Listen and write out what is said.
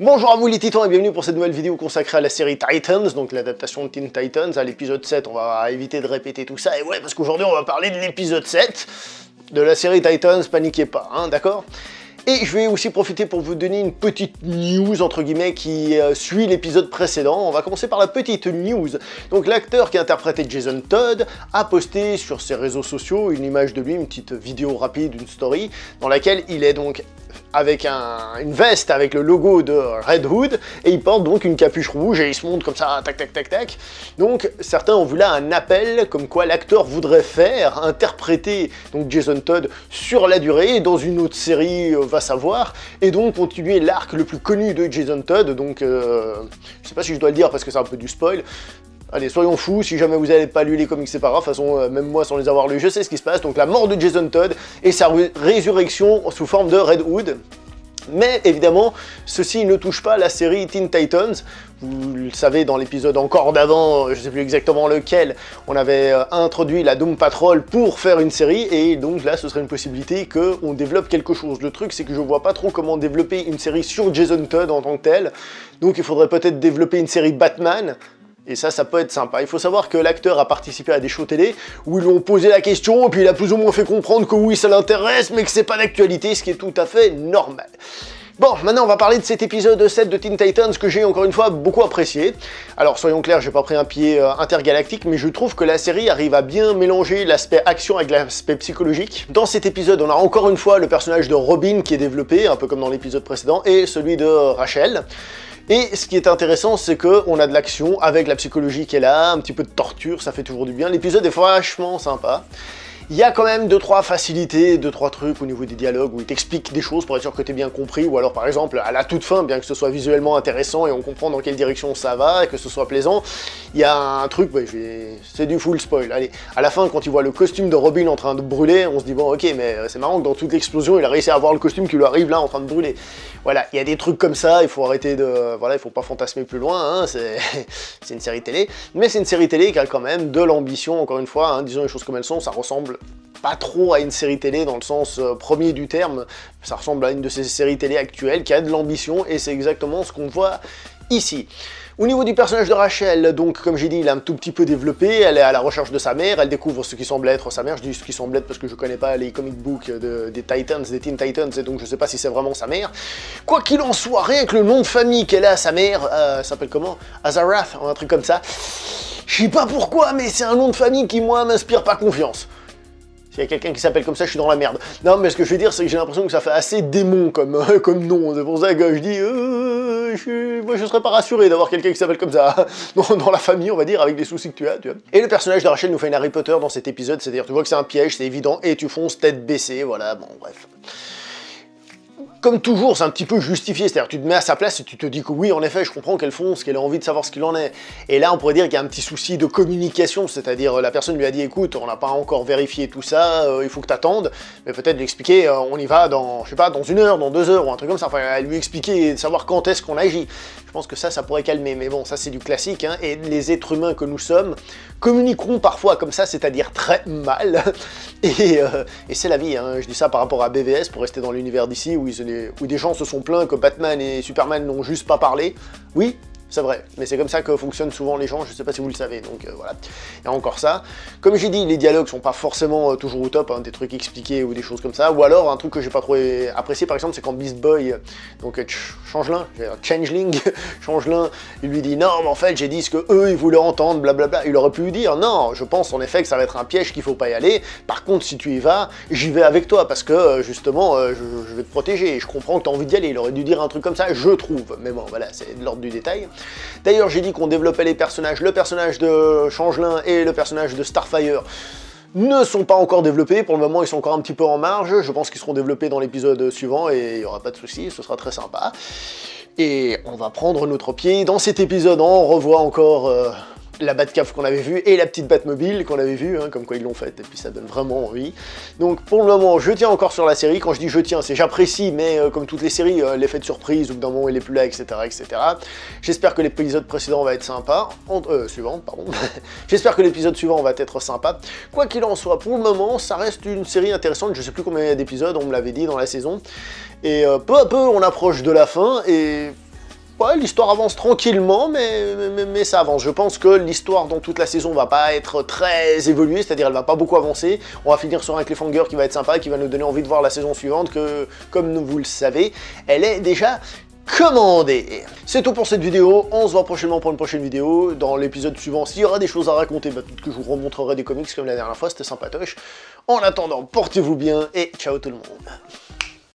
Bonjour à vous les titans et bienvenue pour cette nouvelle vidéo consacrée à la série Titans, donc l'adaptation de Teen Titans, à l'épisode 7, on va éviter de répéter tout ça, et ouais, parce qu'aujourd'hui on va parler de l'épisode 7 de la série Titans, paniquez pas, hein, d'accord? Et je vais aussi profiter pour vous donner une petite news, entre guillemets, qui suit l'épisode précédent. On va commencer par la petite news. Donc l'acteur qui a interprété Jason Todd a posté sur ses réseaux sociaux une image de lui, une petite vidéo rapide, une story, dans laquelle il est donc avec une veste avec le logo de Red Hood, et il porte donc une capuche rouge, et il se montre comme ça, tac tac tac tac. Donc certains ont vu là un appel, comme quoi l'acteur voudrait interpréter donc Jason Todd sur la durée, dans une autre série, va savoir, et donc continuer l'arc le plus connu de Jason Todd, donc je sais pas si je dois le dire parce que c'est un peu du spoil. Allez, soyons fous, si jamais vous n'avez pas lu les comics, c'est pas grave, de toute façon, même moi, sans les avoir lus, je sais ce qui se passe. Donc la mort de Jason Todd et sa résurrection sous forme de Red Hood. Mais évidemment, ceci ne touche pas la série Teen Titans. Vous le savez, dans l'épisode encore d'avant, je ne sais plus exactement lequel, on avait introduit la Doom Patrol pour faire une série, et donc là, ce serait une possibilité qu'on développe quelque chose. Le truc, c'est que je vois pas trop comment développer une série sur Jason Todd en tant que tel. Donc il faudrait peut-être développer une série Batman. Et ça peut être sympa. Il faut savoir que l'acteur a participé à des shows télé où ils lui ont posé la question, et puis il a plus ou moins fait comprendre que oui, ça l'intéresse, mais que c'est pas d'actualité, ce qui est tout à fait normal. Bon, maintenant on va parler de cet épisode 7 de Teen Titans que j'ai encore une fois beaucoup apprécié. Alors soyons clairs, j'ai pas pris un pied intergalactique, mais je trouve que la série arrive à bien mélanger l'aspect action avec l'aspect psychologique. Dans cet épisode, on a encore une fois le personnage de Robin qui est développé, un peu comme dans l'épisode précédent, et celui de Rachel. Et ce qui est intéressant, c'est qu'on a de l'action avec la psychologie qui est là, un petit peu de torture, ça fait toujours du bien. L'épisode est vachement sympa. Il y a quand même 2-3 facilités, 2-3 trucs au niveau des dialogues où il t'explique des choses pour être sûr que tu es bien compris, ou alors par exemple à la toute fin, bien que ce soit visuellement intéressant et on comprend dans quelle direction ça va et que ce soit plaisant, il y a un truc, bah, c'est du full spoil, allez, à la fin quand il voit le costume de Robin en train de brûler, on se dit bon ok, mais c'est marrant que dans toute l'explosion il a réussi à avoir le costume qui lui arrive là en train de brûler. Voilà, il y a des trucs comme ça, il faut arrêter de... Voilà, il faut pas fantasmer plus loin, hein, c'est une série télé, mais c'est une série télé qui a quand même de l'ambition, encore une fois, hein, disons les choses comme elles sont, ça ressemble pas trop à une série télé dans le sens premier du terme, ça ressemble à une de ces séries télé actuelles qui a de l'ambition, et c'est exactement ce qu'on voit ici. Au niveau du personnage de Rachel, donc comme j'ai dit, il est un tout petit peu développé, elle est à la recherche de sa mère, elle découvre ce qui semble être sa mère, je dis ce qui semble être parce que je connais pas les comic books des Titans, des Teen Titans, et donc je sais pas si c'est vraiment sa mère. Quoi qu'il en soit, rien que le nom de famille qu'elle a, sa mère, s'appelle comment? Azarath, un truc comme ça. Je sais pas pourquoi, mais c'est un nom de famille qui, moi, m'inspire pas confiance. S'il y a quelqu'un qui s'appelle comme ça, je suis dans la merde. Non, mais ce que je veux dire, c'est que j'ai l'impression que ça fait assez démon comme nom. C'est pour ça que je dis, moi je serais pas rassuré d'avoir quelqu'un qui s'appelle comme ça dans la famille, on va dire, avec les soucis que tu as. Et le personnage de Rachel nous fait une Harry Potter dans cet épisode, c'est-à-dire tu vois que c'est un piège, c'est évident, et tu fonces tête baissée, voilà, bon, bref. Comme toujours, c'est un petit peu justifié, c'est-à-dire tu te mets à sa place et tu te dis que oui, en effet, je comprends qu'elle fonce, qu'elle a envie de savoir ce qu'il en est. Et là, on pourrait dire qu'il y a un petit souci de communication, c'est-à-dire la personne lui a dit, écoute, on n'a pas encore vérifié tout ça, il faut que tu attendes, mais peut-être lui expliquer, on y va dans, je sais pas, dans 1 heure, dans 2 heures, ou un truc comme ça, enfin, lui expliquer et savoir quand est-ce qu'on agit. Je pense que ça pourrait calmer, mais bon, ça c'est du classique, hein, et les êtres humains que nous sommes communiqueront parfois comme ça, c'est-à-dire très mal, et c'est la vie, hein. Je dis ça par rapport à BVS, pour rester dans l'univers d'ici, où des gens se sont plaints que Batman et Superman n'ont juste pas parlé. Oui, c'est vrai, mais c'est comme ça que fonctionnent souvent les gens, je sais pas si vous le savez, donc voilà. Il y a encore ça. Comme j'ai dit, les dialogues sont pas forcément toujours au top, hein, des trucs expliqués ou des choses comme ça, ou alors un truc que j'ai pas trop apprécié par exemple, c'est quand Beast Boy, donc Changelin, Changelin, il lui dit non mais en fait j'ai dit ce que eux ils voulaient entendre, blablabla, il aurait pu lui dire non, je pense en effet que ça va être un piège qu'il faut pas y aller, par contre si tu y vas, j'y vais avec toi, parce que justement je vais te protéger, et je comprends que tu as envie d'y aller, il aurait dû dire un truc comme ça, je trouve, mais bon voilà, c'est de l'ordre du détail. D'ailleurs, j'ai dit qu'on développait les personnages, le personnage de Changelin et le personnage de Starfire ne sont pas encore développés, pour le moment ils sont encore un petit peu en marge, je pense qu'ils seront développés dans l'épisode suivant et il n'y aura pas de souci, ce sera très sympa. Et on va prendre notre pied, dans cet épisode on revoit encore la Batcave qu'on avait vue et la petite Batmobile qu'on avait vue, hein, comme quoi ils l'ont faite, et puis ça donne vraiment envie. Donc pour le moment, je tiens encore sur la série. Quand je dis je tiens, c'est j'apprécie, mais comme toutes les séries, l'effet de surprise, ou que d'un moment il est plus là, etc. etc. J'espère que l'épisode précédent va être sympa. Suivant, pardon. J'espère que l'épisode suivant va être sympa. Quoi qu'il en soit, pour le moment, ça reste une série intéressante. Je sais plus combien il y a d'épisodes, on me l'avait dit dans la saison. Et peu à peu, on approche de la fin, et ouais, l'histoire avance tranquillement, mais ça avance. Je pense que l'histoire dans toute la saison va pas être très évoluée, c'est-à-dire elle va pas beaucoup avancer. On va finir sur un cliffhanger qui va être sympa, qui va nous donner envie de voir la saison suivante, que, comme vous le savez, elle est déjà commandé. C'est tout pour cette vidéo, on se voit prochainement pour une prochaine vidéo. Dans l'épisode suivant, s'il y aura des choses à raconter, peut-être que je vous remontrerai des comics comme la dernière fois, c'était sympatoche. En attendant, portez-vous bien et ciao tout le monde.